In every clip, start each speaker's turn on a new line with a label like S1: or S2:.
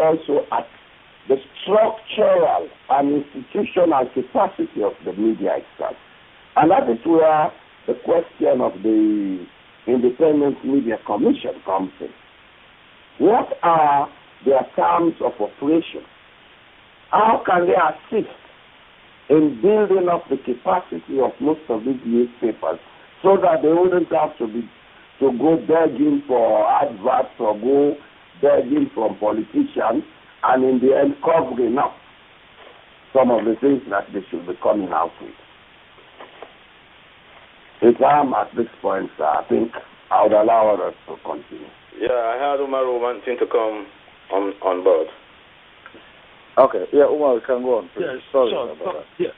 S1: also at the structural and institutional capacity of the media itself. And that is where the question of the Independent Media Commission comes in. What are their terms of operation? How can they assist in building up the capacity of most of these newspapers so that they wouldn't have to go begging for adverts or go begging from politicians and in the end covering up some of the things that they should be coming out with? If I'm at this point, I think I would allow others to continue.
S2: Yeah, I had Umaru wanting to come on board.
S3: Okay, yeah, Umar, can go on, please.
S4: Yeah,
S3: Sorry
S4: sure.
S3: about that.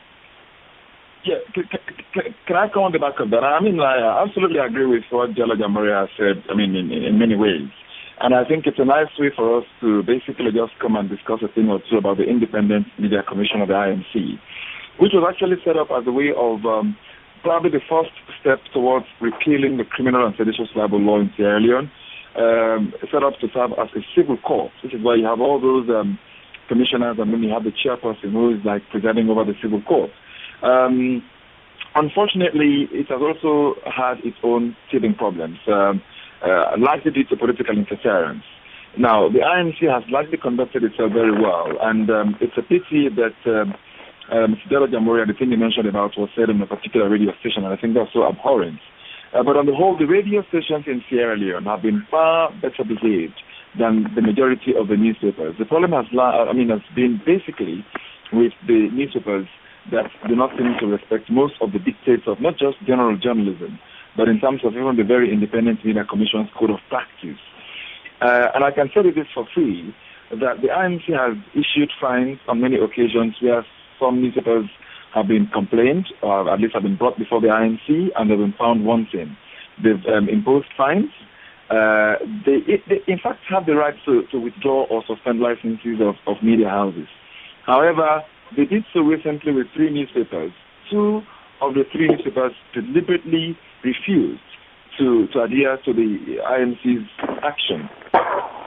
S4: Yeah. Can I come on the back of that? I mean, I absolutely agree with what Jala Jamboree has said, I mean, in many ways. And I think it's a nice way for us to basically just come and discuss a thing or two about the Independent Media Commission of the IMC, which was actually set up as a way of probably the first step towards repealing the criminal and seditious libel law in Sierra Leone, set up to serve as a civil court, which is why you have all those commissioners, and then you have the chairperson who is like presiding over the civil court. Unfortunately, it has also had its own teething problems, largely due to political interference. Now, the IMC has largely conducted itself very well, and it's a pity that Mr. Jala Jamboree, the thing you mentioned about was said on a particular radio station, and I think that's so abhorrent. But on the whole, the radio stations in Sierra Leone have been far better behaved than the majority of the newspapers. The problem has been basically with the newspapers that do not seem to respect most of the dictates of not just general journalism, but in terms of even the very Independent Media Commission's code of practice. And I can tell you this for free, that the IMC has issued fines on many occasions where some newspapers have been complained, or at least have been brought before the IMC, and they've been found wanting. They've imposed fines. They in fact have the right to withdraw or suspend licenses of media houses. However, they did so recently with 3 newspapers. 2 of the 3 newspapers deliberately refused to adhere to the IMC's action.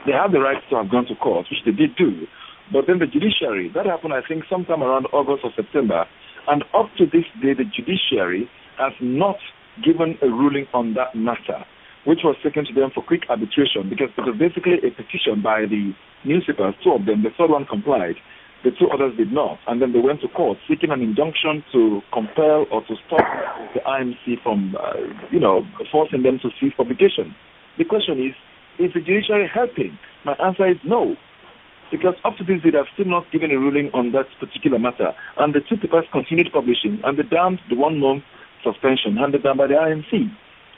S4: They have the right to have gone to court, which they did do. But then the judiciary, that happened I think sometime around August or September, and up to this day the judiciary has not given a ruling on that matter, which was taken to them for quick arbitration, because it was basically a petition by the newspapers, 2 of them. The third one complied, the 2 others did not, and then they went to court seeking an injunction to compel or to stop the IMC from, forcing them to cease publication. The question is the judiciary helping? My answer is no, because up to this day they have still not given a ruling on that particular matter, and the 2 papers continued publishing, and they damned the 1-month suspension handed down by the IMC.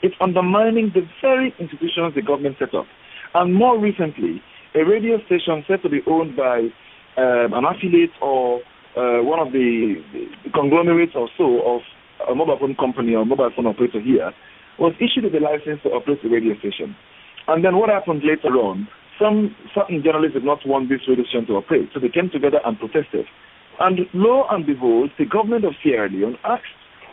S4: It's undermining the very institutions the government set up. And more recently, a radio station said to be owned by an affiliate or one of the conglomerates or so of a mobile phone company or mobile phone operator here was issued with a license to operate the radio station. And then what happened later on, certain journalists did not want this radio station to operate, so they came together and protested. And lo and behold, the government of Sierra Leone asked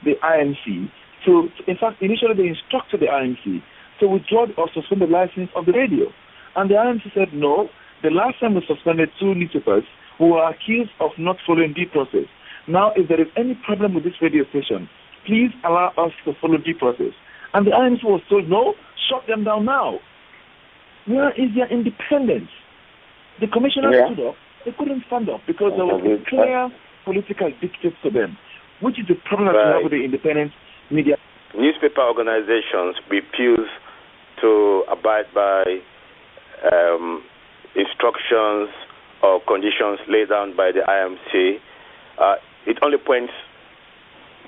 S4: the IMC to, in fact, initially they instructed the IMC to withdraw or suspend the license of the radio. And the IMC said no. The last time we suspended 2 newspapers who were accused of not following due process. Now, if there is any problem with this radio station, please allow us to follow due process. And the IMC was told, no, shut them down now. Where is their independence? The commissioners stood up. They couldn't stand up because there was a clear political dictate to them, which is the problem that we have with the independent media.
S2: Newspaper organizations refuse to abide by instructions or conditions laid down by the IMC. It only points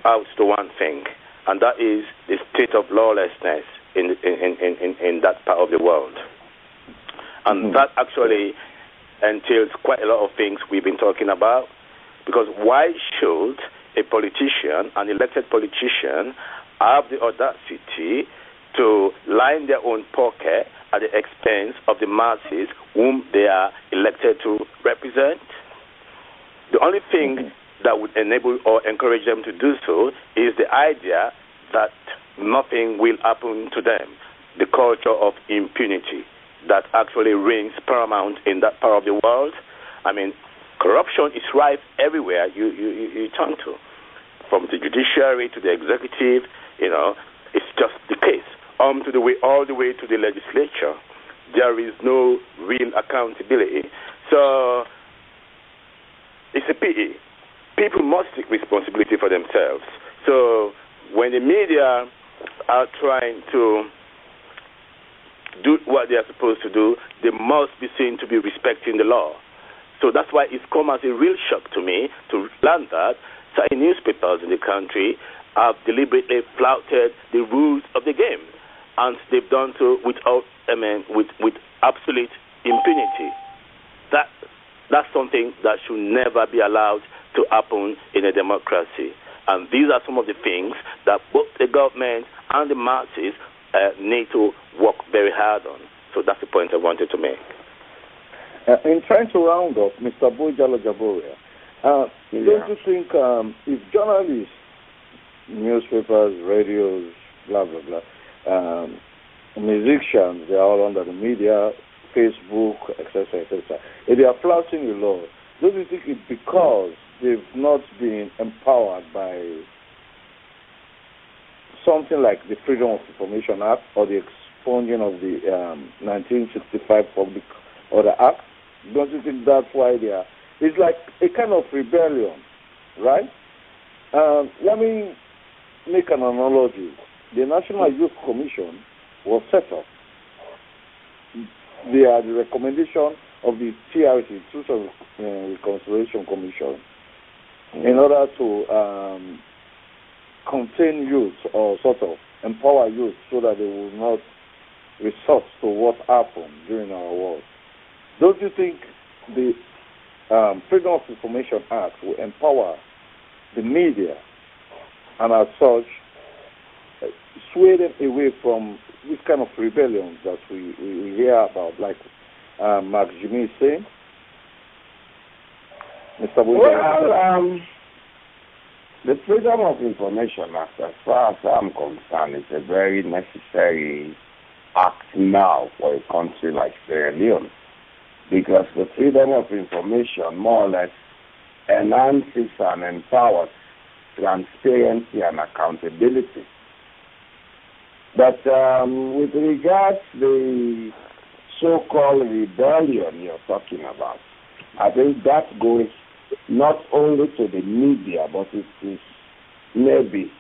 S2: out to one thing, and that is the state of lawlessness in that part of the world. And that actually entails quite a lot of things we've been talking about, because why should a politician, an elected politician, have the audacity to line their own pocket at the expense of the masses whom they are elected to represent? The only thing that would enable or encourage them to do so is the idea that nothing will happen to them, the culture of impunity. that actually reigns paramount in that part of the world. I mean, corruption is rife everywhere you turn to, from the judiciary to the executive. It's just the case. All the way to the legislature, there is no real accountability. So it's a pity. People must take responsibility for themselves. So when the media are trying to do what they are supposed to do, they must be seen to be respecting the law. So that's why it's come as a real shock to me to learn that certain newspapers in the country have deliberately flouted the rules of the game, and they've done so with absolute impunity. That's something that should never be allowed to happen in a democracy. And these are some of the things that both the government and the masses need to work very hard on. So that's the point I wanted to make.
S3: In trying to round up, Mr. Bojalo Jaboria, don't you think if journalists, newspapers, radios, blah, blah, blah, musicians, they are all under the media, Facebook, etc., etc., if they are flouting the law, don't you think it's because they've not been empowered by something like the Freedom of Information Act or the expunging of the 1965 Public Order Act? Don't you think that's why they are? It's like a kind of rebellion, right? Let me make an analogy. The National Youth Commission was set up. They are the recommendation of the TRC, Truth and Reconciliation Commission, in order to contain youth or sort of empower youth so that they will not resort to what happened during our war. Don't you think the Freedom of Information Act will empower the media and as such sway them away from this kind of rebellions that we hear about, like Mark Jimmy is saying? Mr.
S1: Well, the Freedom of Information Act, as far as I'm concerned, is a very necessary act now for a country like Sierra Leone, because the freedom of information more or less enhances and empowers transparency and accountability. But with regards to the so-called rebellion you're talking about, I think that goes not only to the media, but it is maybe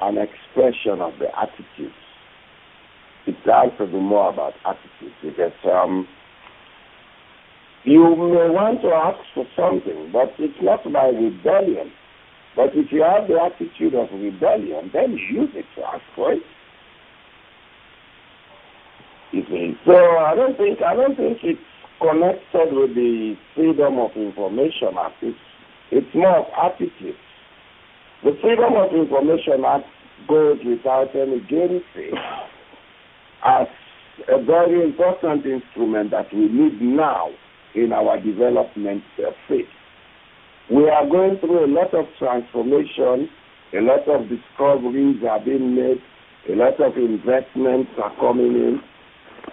S1: an expression of the attitudes. It has to be more about attitudes, because you may want to ask for something, but it's not by rebellion. But if you have the attitude of rebellion, then you use it to ask for it. You see? So I don't think it's connected with the Freedom of Information Act. It's more of attitudes. The Freedom of Information Act goes without any gainsay as a very important instrument that we need now in our development phase. We are going through a lot of transformation, a lot of discoveries are being made, a lot of investments are coming in,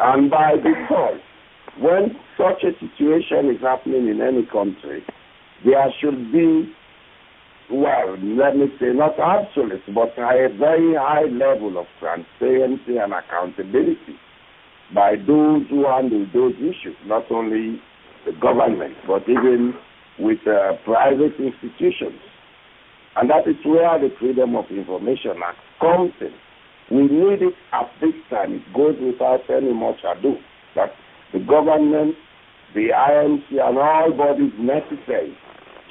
S1: and by default, when such a situation is happening in any country, there should be, well, let me say, not absolute, but a very high level of transparency and accountability by those who handle those issues, not only the government, but even with private institutions. And that is where the Freedom of Information Act comes in. We need it at this time. It goes without any much ado that the government, the IMC, and all bodies necessary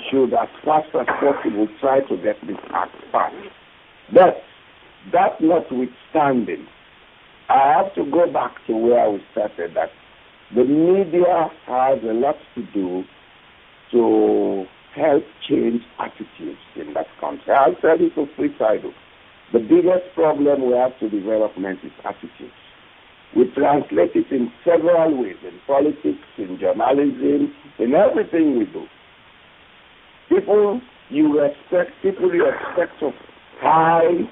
S1: should, as fast as possible, try to get this act passed. But that notwithstanding, I have to go back to where we started, that the media has a lot to do to help change attitudes in that country. I'll tell you to freestyle. The biggest problem we have to development is attitudes. We translate it in several ways, in politics, in journalism, in everything we do. People you expect of high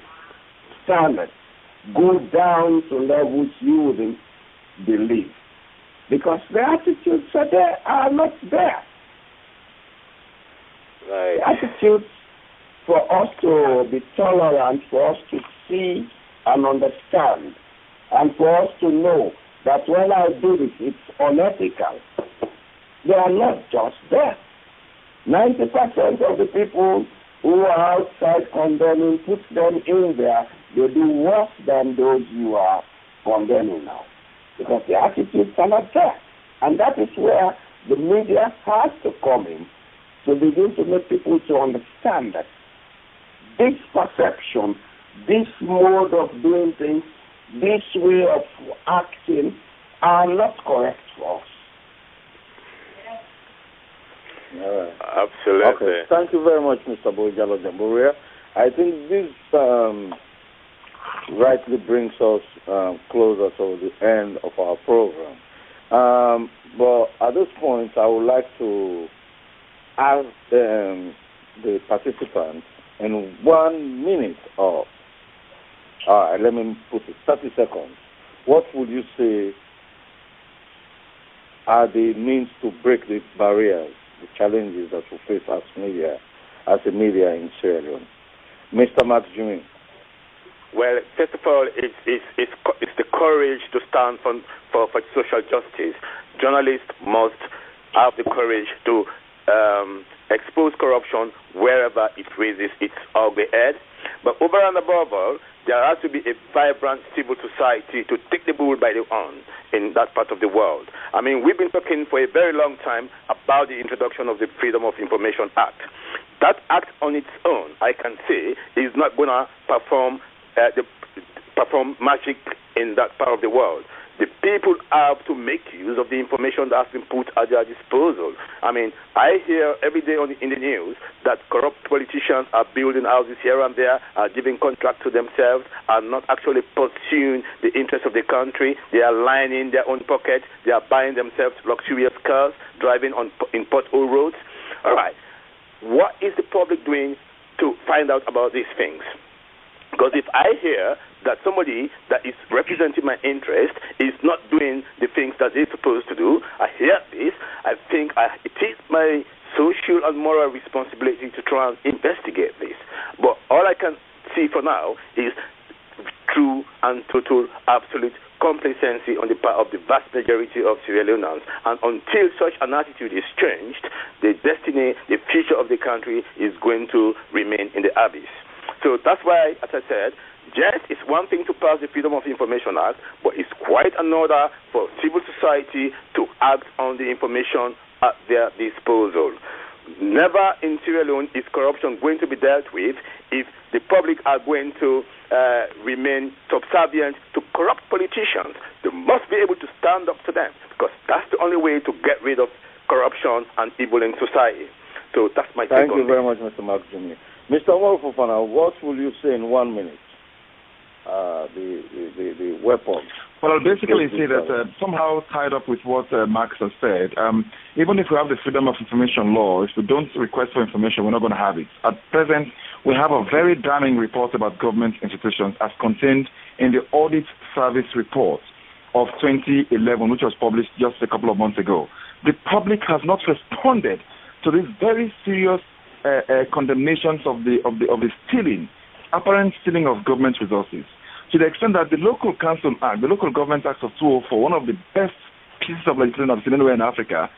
S1: standards go down to levels you wouldn't believe. because the attitudes are not there.
S2: Right.
S1: The attitudes for us to be tolerant, for us to see and understand, and for us to know that when I do this, it's unethical. They are not just there. 90% of the people who are outside condemning, put them in there, they do worse than those you are condemning now. Because the attitudes are not there. And that is where the media has to come in to begin to make people to understand that this perception, this mode of doing things, this way of acting are not correct for us.
S2: Absolutely.
S3: Okay. Thank you very much, Mr. Bojalo Jamburia. I think this rightly brings us closer to the end of our program. But at this point, I would like to ask the participants in 1 minute or, let me put it, 30 seconds. What would you say are the means to break the barriers, the challenges that we face as a media in Sierra Leone? Mr. Max Jimmy.
S2: Well, first of all, it's the courage to stand for social justice. Journalists must have the courage to expose corruption wherever it raises its ugly head. But over and above all, there has to be a vibrant civil society to take the bull by the horn in that part of the world. I mean, we've been talking for a very long time about the introduction of the Freedom of Information Act. That act on its own, I can say, is not going to perform magic in that part of the world. The people have to make use of the information that has been put at their disposal. I mean, I hear every day in the news that corrupt politicians are building houses here and there, are giving contracts to themselves, are not actually pursuing the interests of the country. They are lining their own pockets. They are buying themselves luxurious cars, driving in pothole roads. All right. What is the public doing to find out about these things? Because if I hear that somebody that is representing my interest is not doing the things that they're supposed to do, I hear this, I think it is my social and moral responsibility to try and investigate this. But all I can see for now is true and total absolute complacency on the part of the vast majority of Sierra Leoneans. And until such an attitude is changed, the destiny, the future of the country is going to remain in the abyss. So that's why, as I said, yes, it's one thing to pass the Freedom of Information Act, but it's quite another for civil society to act on the information at their disposal. Never in Sierra Leone is corruption going to be dealt with if the public are going to remain subservient to corrupt politicians. They must be able to stand up to them, because that's the only way to get rid of corruption and evil in society. So that's my take on it.
S3: Thank you very much, Mr. Mark Jimmy. Mr. Fofana, what will you say in 1 minute? The weapons.
S4: Well, I'll basically say that somehow tied up with what Max has said, even if we have the Freedom of Information law, if we don't request for information, we're not going to have it. At present, we have a very damning report about government institutions as contained in the Audit Service Report of 2011, which was published just a couple of months ago. The public has not responded to these very serious condemnations of the stealing, apparent stealing of government resources, to the extent that the Local Council Act, the Local Government Act of 2004, one of the best pieces of legislation I've seen anywhere in Africa,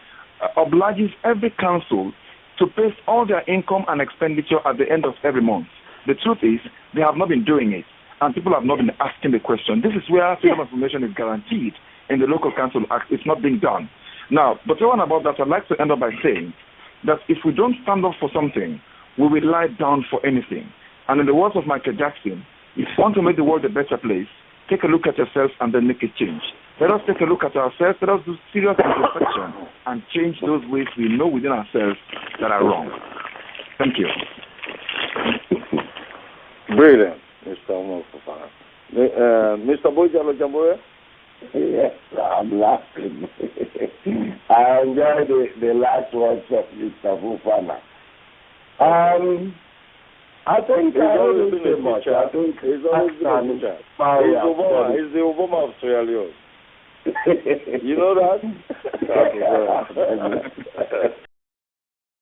S4: obliges every council to base all their income and expenditure at the end of every month. The truth is, they have not been doing it, and people have not been asking the question. This is where freedom of information is guaranteed in the Local Council Act. It's not being done. Now, but on about that, I'd like to end up by saying that if we don't stand up for something, we will lie down for anything. And in the words of Michael Jackson, if you want to make the world a better place, take a look at yourself and then make a change. Let us take a look at ourselves, let us do serious introspection and change those ways we know within ourselves that are wrong. Thank you.
S3: Brilliant, Mr. Omar Fofana. Mr. Bojalo Jamboya?
S1: Yes, I'm laughing. I enjoy the last words of Mr. Fofana. I think I don't say much. I think
S3: he's always been a teacher. He's the Obama of Sierra Leone. You know that?